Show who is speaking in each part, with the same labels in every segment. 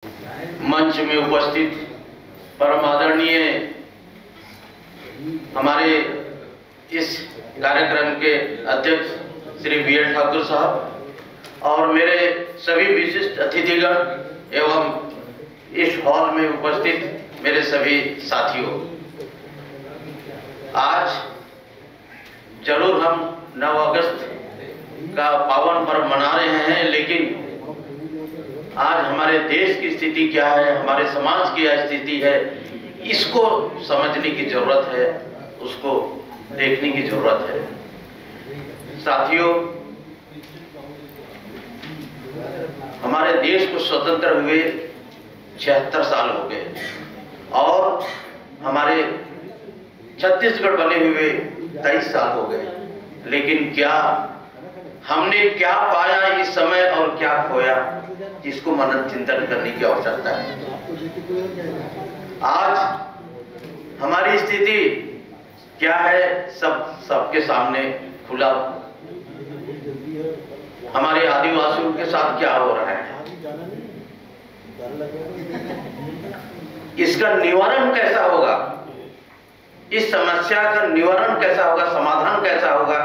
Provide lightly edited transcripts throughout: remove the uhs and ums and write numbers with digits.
Speaker 1: मंच में उपस्थित परम आदरणीय हमारे इस कार्यक्रम के अध्यक्ष श्री बी.एल. ठाकुर साहब और मेरे सभी विशिष्ट अतिथिगण एवं इस हॉल में उपस्थित मेरे सभी साथियों, आज जरूर हम 9 अगस्त का पावन पर्व मना रहे हैं, लेकिन आज हमारे देश की स्थिति क्या है, हमारे समाज की क्या स्थिति है, इसको समझने की जरूरत है, उसको देखने की जरूरत है। साथियों, हमारे देश को स्वतंत्र हुए 76 साल हो गए और हमारे छत्तीसगढ़ बने हुए 23 साल हो गए, लेकिन क्या हमने क्या पाया इस समय और क्या खोया, इसको मनन चिंतन करने की आवश्यकता है। आज हमारी स्थिति क्या है, सबके सामने खुला। हमारे आदिवासियों के साथ क्या हो रहा है, इसका निवारण कैसा होगा, इस समस्या का निवारण कैसा होगा, समाधान कैसा होगा,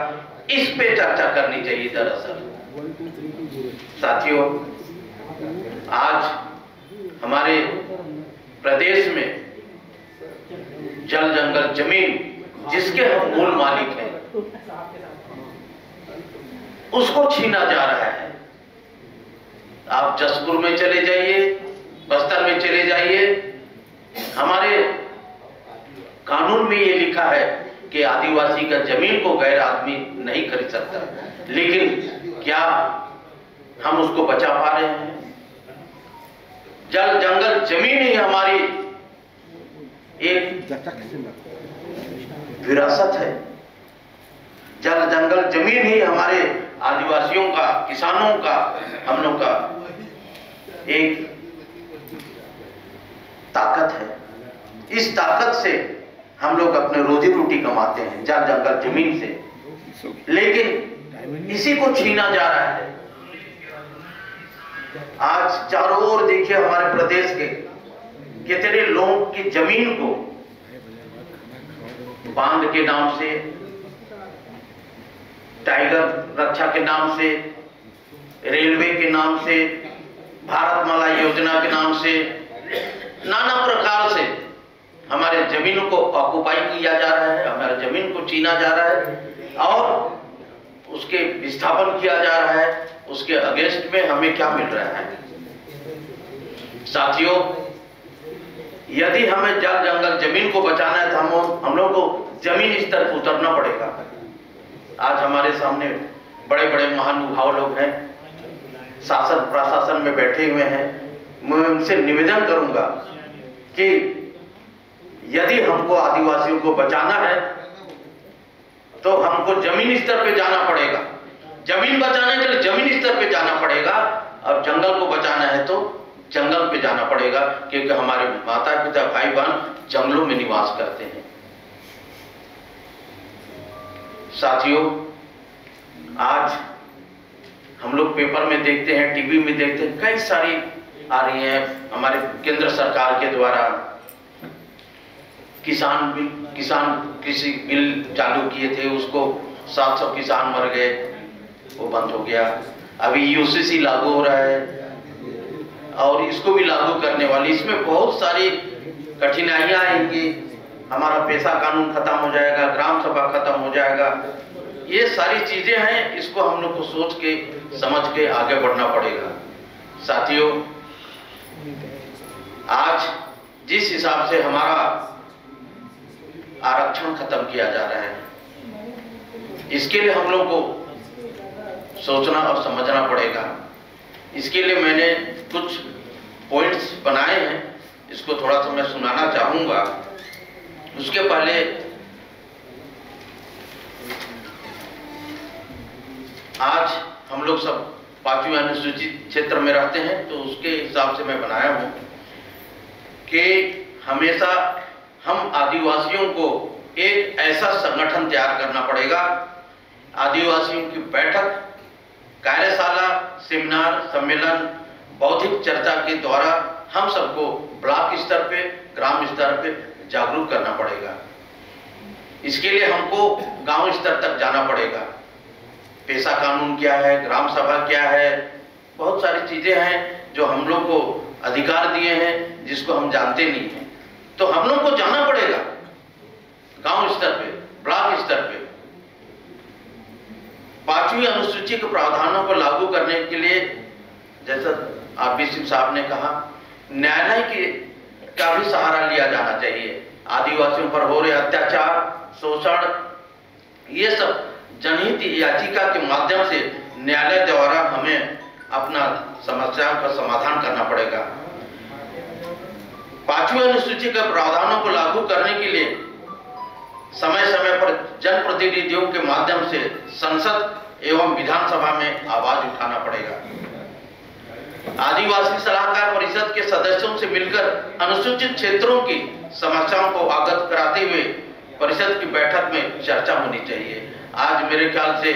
Speaker 1: इस पे चर्चा करनी चाहिए। दरअसल साथियों, आज हमारे प्रदेश में जल जंगल जमीन जिसके हम मूल मालिक हैं, उसको छीना जा रहा है। आप जसपुर में चले जाइए, बस्तर में चले जाइए, हमारे कानून में ये लिखा है कि आदिवासी का जमीन को गैर आदमी नहीं खरीद सकता, लेकिन क्या हम उसको बचा पा रहे हैं? जल जंगल जमीन ही हमारी एक विरासत है। जल जंगल जमीन ही हमारे आदिवासियों का, किसानों का, हम लोग का एक ताकत है। इस ताकत से हम लोग अपने रोजी रोटी कमाते हैं, जल जंगल जमीन से, लेकिन इसी को छीना जा रहा है। आज चारों ओर देखिए, हमारे प्रदेश के कितने लोगों की जमीन को बांध के नाम से, टाइगर रक्षा के नाम से, रेलवे के नाम से, भारतमाला योजना के नाम से, नाना प्रकार से हमारे जमीनों को ऑक्युपाई किया जा रहा है, हमारे जमीन को छीना जा रहा है और उसके विस्थापन किया जा रहा है। उसके अगेंस्ट में हमें क्या मिल रहा है? साथियों, यदि हमें जल जंगल जमीन को बचाना है तो हम लोग को जमीन स्तर पर उतरना पड़ेगा। आज हमारे सामने बड़े बड़े महानुभाव लोग हैं, शासन प्रशासन में बैठे हुए हैं। मैं उनसे निवेदन करूंगा कि यदि हमको आदिवासियों को बचाना है तो हमको जमीन स्तर पे जाना पड़ेगा। जमीन बचाने के लिए जमीन स्तर पे जाना पड़ेगा और जंगल को बचाना है तो जंगल पे जाना पड़ेगा, क्योंकि हमारे माता पिता भाई बहन जंगलों में निवास करते हैं। साथियों, आज हम लोग पेपर में देखते हैं, टीवी में देखते हैं, कई सारी आ रही हैं। हमारे केंद्र सरकार के द्वारा किसान कृषि बिल चालू किए थे, उसको 700 किसान मर गए, वो बंद हो गया। अभी यूसीसी लागू हो रहा है और इसको भी लागू करने वाली, इसमें बहुत सारी कठिनाइयां आएंगी। हमारा पैसा कानून खत्म हो जाएगा, ग्राम सभा खत्म हो जाएगा, ये सारी चीजें हैं। इसको हम लोग को सोच के समझ के आगे बढ़ना पड़ेगा। साथियों, आज जिस हिसाब से हमारा आरक्षण खत्म किया जा रहा है, इसके लिए हम लोग को सोचना और समझना पड़ेगा। इसके लिए मैंने कुछ पॉइंट्स बनाए हैं, इसको थोड़ा सा मैं सुनाना चाहूंगा। उसके पहले आज हम लोग सब 5वीं अनुसूचित क्षेत्र में रहते हैं, तो उसके हिसाब से मैं बनाया हूं कि हमेशा हम आदिवासियों को एक ऐसा संगठन तैयार करना पड़ेगा। आदिवासियों की बैठक, कार्यशाला, सेमिनार, सम्मेलन, बौद्धिक चर्चा के द्वारा हम सबको ब्लॉक स्तर पे, ग्राम स्तर पे जागरूक करना पड़ेगा। इसके लिए हमको गांव स्तर तक जाना पड़ेगा। पेशा कानून क्या है, ग्राम सभा क्या है, बहुत सारी चीजें हैं जो हम लोग को अधिकार दिए हैं जिसको हम जानते नहीं हैं। तो हम लोग को जाना पड़ेगा गांव स्तर पे, ब्लॉक स्तर पे। 5वीं अनुसूची के प्रावधानों को लागू करने के लिए, जैसा आरपी सिंह साहब ने कहा, न्यायालय का भी सहारा लिया जाना चाहिए। आदिवासियों पर हो रहे अत्याचार, शोषण, ये सब जनहित याचिका के माध्यम से न्यायालय द्वारा हमें अपना समस्याओं का समाधान करना पड़ेगा। 5वीं अनुसूची के प्रावधानों को लागू करने के लिए समय समय पर जनप्रतिनिधियों के माध्यम से संसद एवं विधानसभा में आवाज उठाना पड़ेगा। आदिवासी सलाहकार परिषद के सदस्यों से मिलकर अनुसूचित क्षेत्रों की समस्याओं को अवगत कराते हुए परिषद की बैठक में चर्चा होनी चाहिए। आज मेरे ख्याल से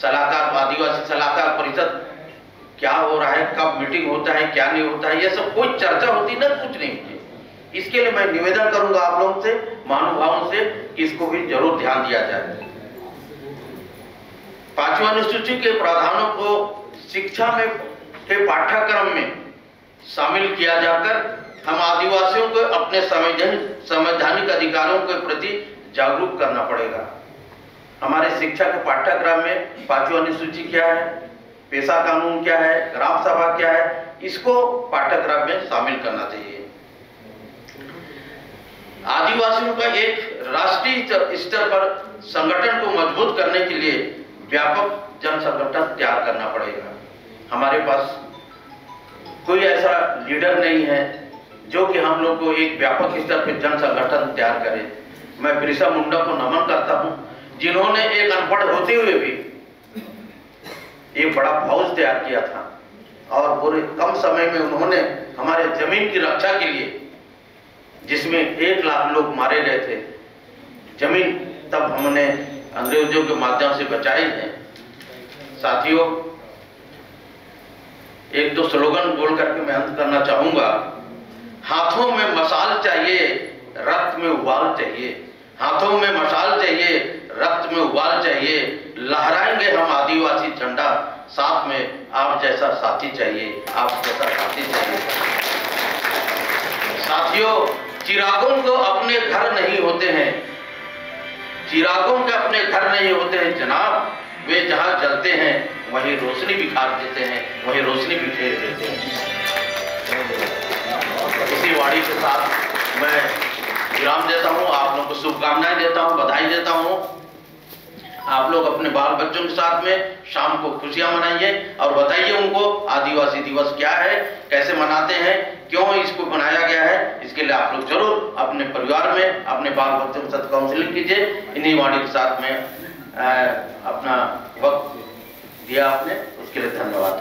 Speaker 1: आदिवासी सलाहकार परिषद क्या हो रहा है, कब मीटिंग होता है, क्या नहीं होता है, ये सब कोई चर्चा होती ना, कुछ नहीं होती। इसके लिए मैं निवेदन करूंगा आप लोगों से, महानुभावों से, कि इसको भी जरूर ध्यान दिया जाए। 5वीं अनुसूची के प्रावधानों को शिक्षा में के पाठ्यक्रम में शामिल किया जाकर हम आदिवासियों को अपने संवैधानिक अधिकारों के प्रति जागरूक करना पड़ेगा। हमारे शिक्षा के पाठ्यक्रम में 5वीं अनुसूची क्या है, पेशा कानून क्या है, ग्राम सभा क्या है, इसको पाठ्यक्रम में शामिल करना चाहिए। आदिवासियों का एक राष्ट्रीय स्तर पर संगठन को मजबूत करने के लिए व्यापक जन संगठन तैयार करना पड़ेगा। हमारे पास कोई ऐसा लीडर नहीं है जो कि हम लोग को एक व्यापक स्तर पर जन संगठन तैयार करे। मैं बिरसा मुंडा को नमन करता हूं, जिन्होंने एक अनपढ़ होते हुए भी एक बड़ा फौज तैयार किया था और पूरे कम समय में उन्होंने हमारे जमीन की रक्षा के लिए, जिसमें 1 लाख लोग मारे गए थे, जमीन तब हमने अंग्रेजों के माध्यम से बचाई है। साथियों, 1-2 स्लोगन बोल करके मैं अंत करना चाहूंगा। हाथों में मशाल चाहिए, रक्त में उबाल चाहिए। हाथों में मशाल चाहिए, रक्त में उबाल चाहिए। लहराएंगे हम आदिवासी झंडा, साथ में आप जैसा साथी चाहिए, आप जैसा साथी चाहिए। साथियों, चिरागों को अपने घर नहीं होते हैं, चिरागों के अपने घर नहीं होते हैं जनाब। वे जहां जलते हैं वहीं रोशनी बिखार देते हैं, वहीं रोशनी बिखेर देते हैं। इसी वाणी के साथ मैं विराम देता हूं। आप लोगों को शुभकामनाएं देता हूं, बधाई देता हूं। आप लोग अपने बाल बच्चों के साथ में शाम को खुशियां मनाइए और बताइए उनको आदिवासी दिवस क्या है, कैसे मनाते हैं, क्यों इसको बनाया गया है। इसके लिए आप लोग जरूर अपने परिवार में, अपने बाल बच्चों के साथ काउंसलिंग कीजिए। इन्हीं वाणी के साथ में अपना वक्त दिया आपने, उसके लिए धन्यवाद।